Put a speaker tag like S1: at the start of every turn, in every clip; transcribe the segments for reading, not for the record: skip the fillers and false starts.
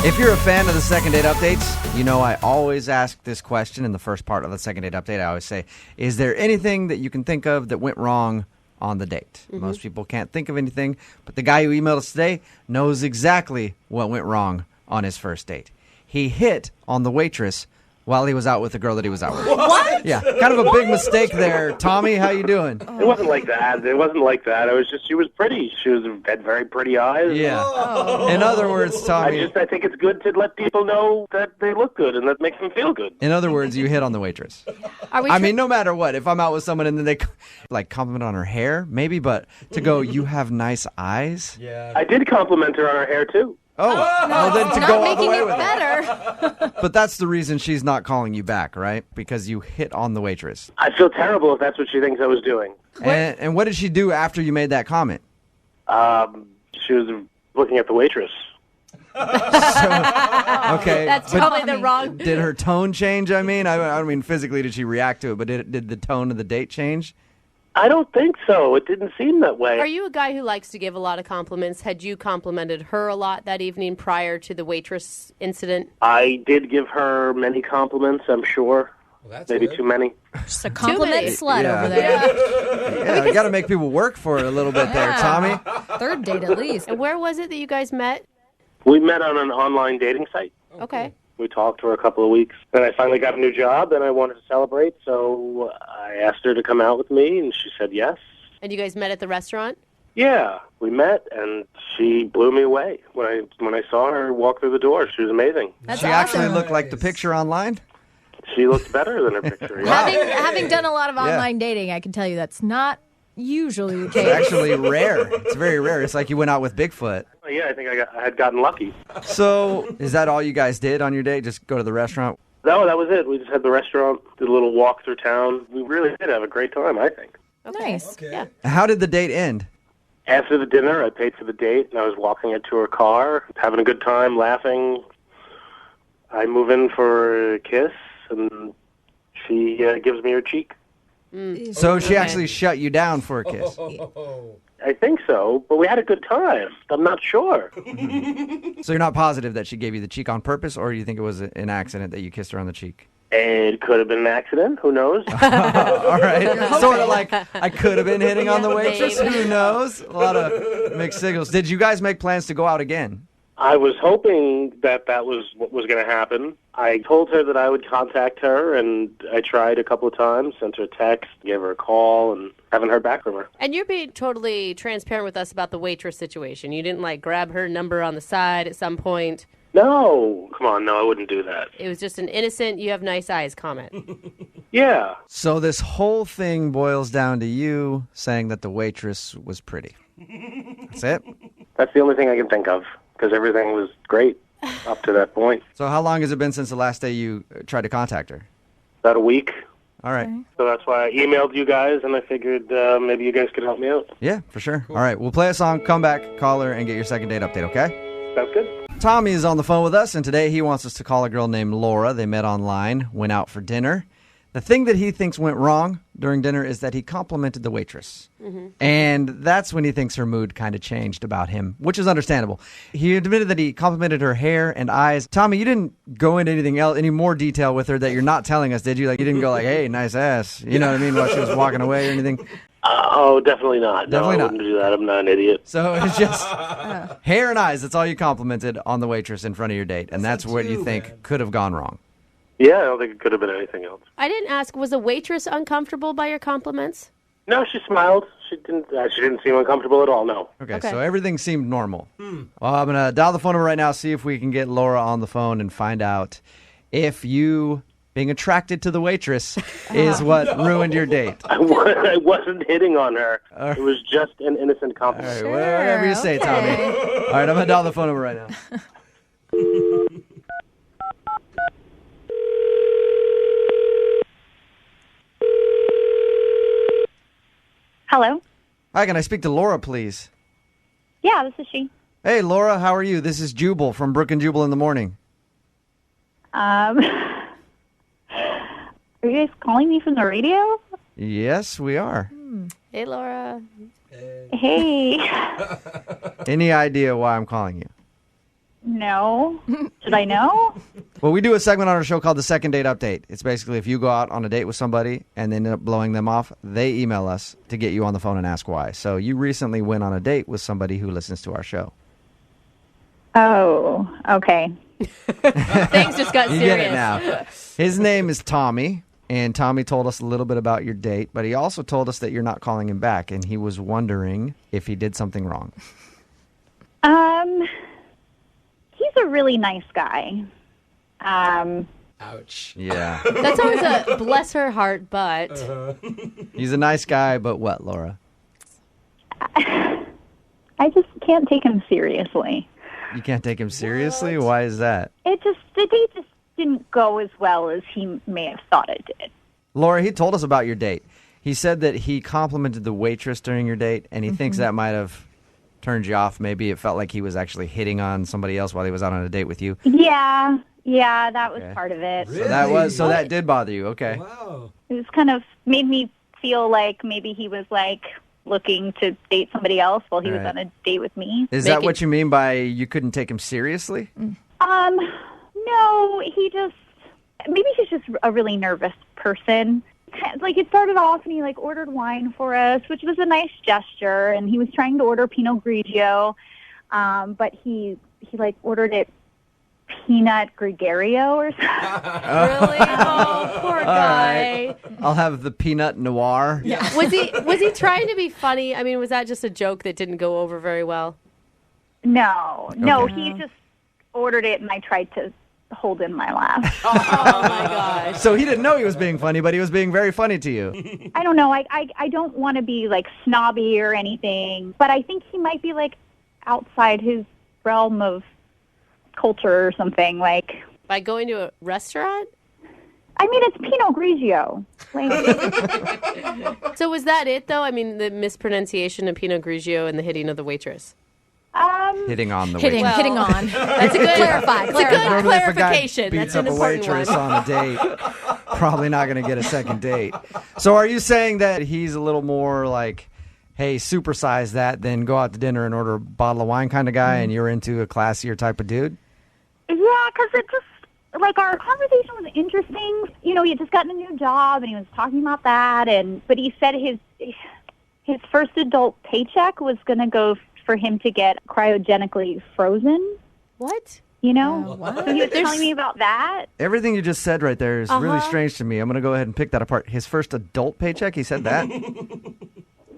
S1: If you're a fan of the Second Date Updates, you know I always ask this question in the first part of the Second Date Update. I always say, is there anything that you can think of that went wrong on the date? Mm-hmm. Most people can't think of anything, but the guy who emailed us today knows exactly what went wrong on his first date. He hit on the waitress while he was out with the girl that he was out with.
S2: What?
S1: Yeah, kind of a big mistake there. Tommy, how you doing?
S3: It wasn't like that. It wasn't like that. It was just she was pretty. She had very pretty eyes.
S1: Yeah. In other words, Tommy.
S3: I think it's good to let people know that they look good and that makes them feel good.
S1: In other words, you hit on the waitress. I mean, no matter what, if I'm out with someone and then they like compliment on her hair, maybe, but to go, you have nice eyes.
S3: Yeah. I did compliment her on her hair too.
S1: Oh, well, then to go all the way with
S2: better.
S1: But that's the reason she's not calling you back, right? Because you hit on the waitress.
S3: I feel terrible if that's what she thinks I was doing.
S1: And what did she do after you made that comment?
S3: She was looking at the waitress.
S1: Okay.
S2: That's totally the wrong.
S1: Did her tone change? I mean, I don't mean physically did she react to it, but did the tone of the date change?
S3: I don't think so. It didn't seem that way.
S4: Are you a guy who likes to give a lot of compliments? Had you complimented her a lot that evening prior to the waitress incident?
S3: I did give her many compliments, I'm sure.
S5: Well, that's
S3: maybe
S5: good.
S3: too many.
S2: Just a compliment slut
S1: Yeah.
S2: over there.
S1: Yeah, you got to make people work for it a little bit there, Tommy.
S2: Third date at least.
S4: And where was it that you guys met?
S3: We met on an online dating site.
S4: Okay.
S3: We talked for a couple of weeks. Then I finally got a new job, and I wanted to celebrate, so I asked her to come out with me, and she said yes.
S4: And you guys met at the restaurant?
S3: Yeah, we met, and she blew me away. When I saw her walk through the door, she was amazing.
S2: That's
S1: She actually
S2: awesome.
S1: looked like the picture online?
S3: She looked better than her picture. Yeah.
S2: Having done a lot of online dating, I can tell you that's not usually the
S1: It's
S2: case.
S1: actually rare. It's very rare. It's like you went out with Bigfoot.
S3: Yeah, I think I had gotten lucky.
S1: So, is that all you guys did on your date? Just go to the restaurant?
S3: No, that was it. We just had the restaurant, did a little walk through town. We really did have a great time, I think.
S2: Nice.
S5: Okay.
S4: Yeah.
S1: How did the date end?
S3: After the dinner, I paid for the date, and I was walking it to her car, having a good time, laughing. I move in for a kiss, and she gives me her cheek.
S1: So she actually shut you down for a kiss.
S3: I think so, but we had a good time. I'm not sure.
S1: So you're not positive that she gave you the cheek on purpose, or you think it was an accident that you kissed her on the cheek?
S3: It could have been an accident. Who knows?
S1: All right. Sort of like I could have been hitting on the waitress.
S4: maybe.
S1: Who knows? A lot of mixed signals. Did you guys make plans to go out again?
S3: I was hoping that was what was going to happen. I told her that I would contact her, and I tried a couple of times, sent her a text, gave her a call, and haven't heard back from her.
S4: And you're being totally transparent with us about the waitress situation. You didn't, like, grab her number on the side at some point.
S3: No. Come on, no, I wouldn't do that.
S4: It was just an innocent, you have nice eyes comment.
S3: Yeah.
S1: So this whole thing boils down to you saying that the waitress was pretty. That's it?
S3: That's the only thing I can think of, because everything was great up to that point.
S1: So how long has it been since the last day you tried to contact her?
S3: About a week.
S1: All right.
S3: So that's why I emailed you guys, and I figured maybe you guys could help me out.
S1: Yeah, for sure. All right, we'll play a song, come back, call her, and get your second date update, okay?
S3: Sounds good.
S1: Tommy is on the phone with us, and today he wants us to call a girl named Laura. They met online, went out for dinner. The thing that he thinks went wrong during dinner is that he complimented the waitress. Mm-hmm. And that's when he thinks her mood kind of changed about him, which is understandable. He admitted that he complimented her hair and eyes. Tommy, you didn't go into anything else, any more detail with her that you're not telling us, did you? Like, you didn't go like, hey, nice ass. You know what I mean? While she was walking away or anything.
S3: Oh, definitely not.
S1: Definitely
S3: no, I
S1: not.
S3: wouldn't do that. I'm not an idiot.
S1: So it's just hair and eyes. That's all you complimented on the waitress in front of your date. And that's what you think could have gone wrong.
S3: Yeah, I don't think it could have been anything else.
S4: I didn't ask, was the waitress uncomfortable by your compliments?
S3: No, she smiled. She didn't seem uncomfortable at all, no.
S1: Okay,
S4: Okay.
S1: so everything seemed normal. Well, I'm going to dial the phone number right now, see if we can get Laura on the phone and find out if you being attracted to the waitress is what ruined your date.
S3: I wasn't hitting on her. It was just an innocent
S1: All right,
S3: compliment.
S1: whatever you say, Tommy. All right, I'm going to dial the phone number right now.
S6: Hello?
S1: Hi, can I speak to Laura, please?
S6: Yeah, this is she.
S1: Hey, Laura, how are you? This is Jubal from Brook and Jubal in the Morning.
S6: Are you guys calling me from the radio?
S1: Yes, we are.
S4: Hey, Laura.
S6: Hey.
S1: Any idea why I'm calling you?
S6: No. Should I know?
S1: Well, we do a segment on our show called the Second Date Update. It's basically if you go out on a date with somebody and they end up blowing them off, they email us to get you on the phone and ask why. So you recently went on a date with somebody who listens to our show.
S6: Oh, okay.
S4: Things just got
S1: You
S4: serious.
S1: get it now. His name is Tommy, and Tommy told us a little bit about your date, but he also told us that you're not calling him back, and he was wondering if he did something wrong.
S6: He's a really nice guy.
S5: Ouch.
S1: Yeah.
S4: That's always a bless her heart, but
S1: He's a nice guy, but what, Laura?
S6: I just can't take him seriously.
S1: You can't take him seriously? Why is that?
S6: The date just didn't go as well as he may have thought it did.
S1: Laura, he told us about your date. He said that he complimented the waitress during your date, and he thinks that might have turned you off. Maybe it felt like he was actually hitting on somebody else while he was out on a date with you.
S6: Yeah, that was
S1: Okay.
S6: part of it.
S5: Really?
S1: So that did bother you. Okay.
S5: Wow.
S6: It was kind of made me feel like maybe he was like looking to date somebody else while he was
S1: Right.
S6: on a date with me.
S1: Is
S4: Make
S1: that
S4: it-
S1: what you mean by you couldn't take him seriously?
S6: No, maybe he's just a really nervous person. Like, it started off and he like ordered wine for us, which was a nice gesture, and he was trying to order Pinot Grigio, but he like ordered it Peanut Gregario or something.
S4: really, oh, poor guy.
S1: I'll have the peanut noir.
S4: Was he trying to be funny? I mean, was that just a joke that didn't go over very well?
S6: No,
S1: Okay.
S6: he just ordered it, and I tried to hold in my laugh.
S4: Oh my gosh.
S1: So he didn't know he was being funny, but he was being very funny to you.
S6: I don't know. I don't want to be like snobby or anything, but I think he might be like outside his realm of culture or something. Like,
S4: By going to a restaurant?
S6: I mean, it's Pinot Grigio. Like,
S4: So was that it, though? I mean, the mispronunciation of Pinot Grigio and the hitting of the waitress.
S1: Hitting on the
S2: Hitting,
S1: waitress.
S2: hitting on.
S4: That's a good
S2: Clarify.
S4: It's a good
S1: Normally if a guy
S4: clarification.
S1: beats
S4: That's an
S1: up a
S4: important
S1: waitress
S4: one.
S1: on a date, probably not going to get a second date. So are you saying that he's a little more like, hey, supersize that, then go out to dinner and order a bottle of wine kind of guy, and you're into a classier type of dude?
S6: yeah, because it just, like, our conversation was interesting. You know, he had just gotten a new job, and he was talking about that, but he said his first adult paycheck was going to go for him to get cryogenically frozen,
S4: What?
S6: you know?
S2: what?
S6: So he was telling me about that.
S1: Everything you just said right there is really strange to me. I'm going to go ahead and pick that apart. His first adult paycheck, he said that?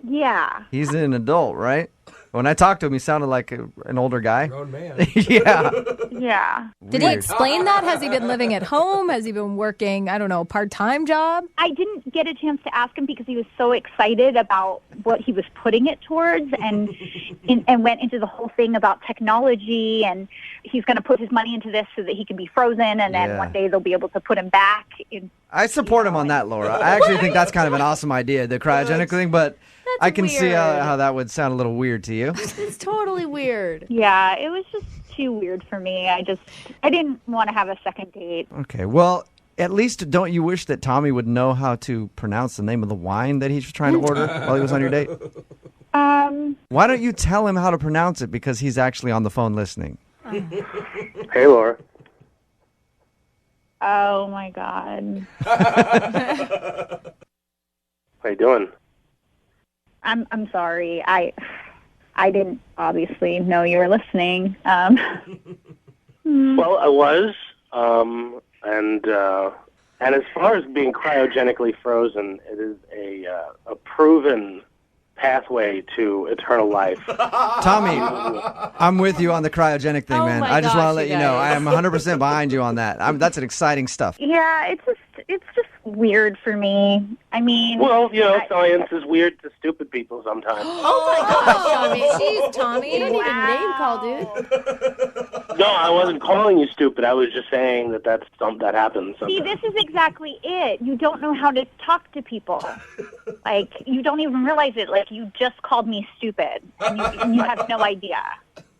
S6: Yeah.
S1: He's an adult, right? When I talked to him, he sounded like an older guy.
S5: Grown man.
S1: Yeah.
S6: Yeah.
S2: Did he
S1: Weird.
S2: explain that? Has he been living at home? Has he been working, I don't know, a part-time job?
S6: I didn't get a chance to ask him because he was so excited about what he was putting it towards, and went into the whole thing about technology, and he's going to put his money into this so that he can be frozen, and then
S1: Yeah.
S6: one day they'll be able to put him back.
S1: I support him on that, Laura. I actually think that's kind of an awesome idea, the cryogenic thing, but I can see
S4: weird.
S1: how that would sound a little weird to you.
S4: It's totally weird.
S6: Yeah, it was just too weird for me. I didn't want to have a second date.
S1: Okay, well, at least don't you wish that Tommy would know how to pronounce the name of the wine that he's trying to order while he was on your date? Why don't you tell him how to pronounce it because he's actually on the phone listening?
S3: Hey, Laura.
S6: Oh my God.
S3: How you doing?
S6: I'm sorry. I didn't obviously know you were listening.
S3: Well, I was, and as far as being cryogenically frozen, it is a proven pathway to eternal life.
S1: Tommy, I'm with you on the cryogenic thing,
S4: Oh
S1: man.
S4: my
S1: I just want to
S4: gosh,
S1: let
S4: you
S1: you know
S4: guys.
S1: I am 100% behind you on that. That's an exciting stuff.
S6: Yeah, it's just weird for me. I mean,
S3: Well, you know, science is weird to stupid people sometimes.
S4: Oh my gosh, Tommy.
S2: Jeez, Tommy.
S4: You don't even name call, dude.
S3: No, I wasn't calling you stupid. I was just saying that that happens
S6: see,
S3: sometimes.
S6: this is exactly it. You don't know how to talk to people. Like, you don't even realize it. Like, you just called me stupid, and you have no idea.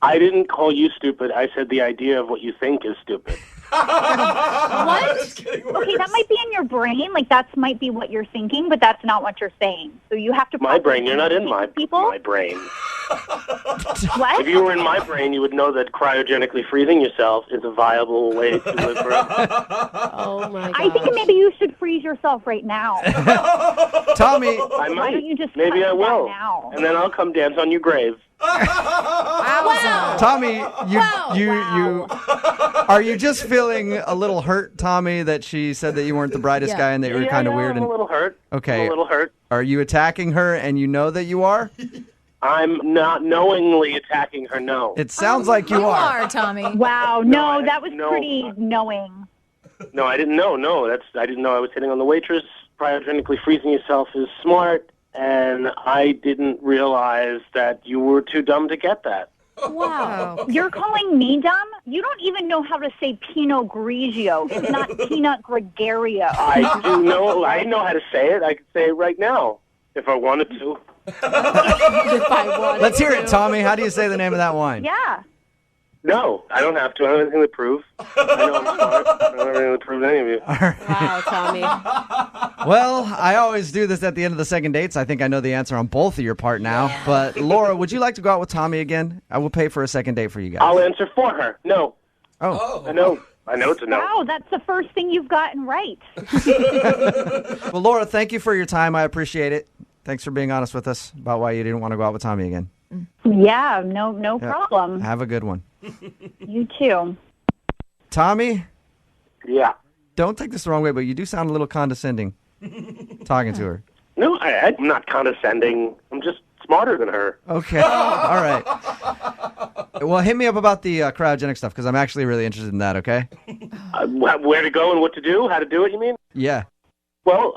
S3: I didn't call you stupid. I said the idea of what you think is stupid.
S4: What?
S6: Okay, that might be in your brain. Like, that might be what you're thinking, but that's not what you're saying. So you have to.
S3: My brain. You're not in
S6: properly
S3: my
S6: speak to people.
S3: brain.
S6: What?
S3: If you were in my brain, you would know that cryogenically freezing yourself is a viable way to live forever.
S4: Oh my god.
S6: I think maybe you should freeze yourself right now.
S1: Tommy,
S3: I might.
S6: Why don't you just
S3: Maybe
S6: cut
S3: I
S6: it
S3: will.
S6: now?
S3: And then I'll come dance on your grave.
S2: Wowza.
S1: Tommy, you
S2: Wow.
S1: are you just feeling a little hurt, Tommy, that she said that you weren't the brightest
S2: Yeah.
S1: guy and that you were
S3: Yeah,
S1: kind of
S3: yeah,
S1: weird?
S3: I'm a little hurt.
S1: Okay.
S3: I'm a little hurt.
S1: Are you attacking her and you know that you are?
S3: I'm not knowingly attacking her, no.
S1: It sounds like you
S2: You
S1: are.
S2: are, Tommy.
S6: Wow, no,
S3: I-
S6: that was
S3: no.
S6: pretty knowing.
S3: No, I didn't know. No, I didn't know I was hitting on the waitress. Cryogenically freezing yourself is smart, and I didn't realize that you were too dumb to get that.
S2: Wow.
S6: You're calling me dumb? You don't even know how to say Pinot Grigio. It's not Peanut Gregario.
S3: I do know. I know how to say it. I could say it right now if I wanted to.
S4: If I wanted
S1: Let's hear
S4: to.
S1: it, Tommy. How do you say the name of that wine?
S6: Yeah.
S3: No, I don't have to. I don't have anything to prove. I know I'm smart. I don't have anything to prove to any of you.
S4: Wow, Tommy.
S1: Well, I always do this at the end of the second dates. I think I know the answer on both of your part now. But Laura, would you like to go out with Tommy again? I will pay for a second date for you guys.
S3: I'll answer for her. No.
S1: Oh,
S3: I know. I know it's a no.
S6: Wow, that's the first thing you've gotten right.
S1: well, Laura, thank you for your time. I appreciate it. Thanks for being honest with us about why you didn't want to go out with Tommy again.
S6: Yeah, no problem.
S1: Have a good one.
S6: You too.
S1: Tommy,
S3: Yeah.
S1: don't take this the wrong way, but you do sound a little condescending talking to her.
S3: No, I'm not condescending. I'm just smarter than her.
S1: Okay. All right. Well, hit me up about the cryogenic stuff because I'm actually really interested in that, okay?
S3: Where to go and what to do? How to do it, you mean?
S1: Yeah.
S3: Well,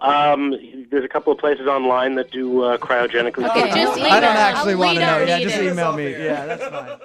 S3: there's a couple of places online that do cryogenically.
S4: Okay, just
S1: I don't
S4: email.
S1: actually
S4: We
S1: want to know.
S4: don't
S1: Yeah,
S4: need
S1: just
S4: it.
S1: email me. Yeah, that's fine.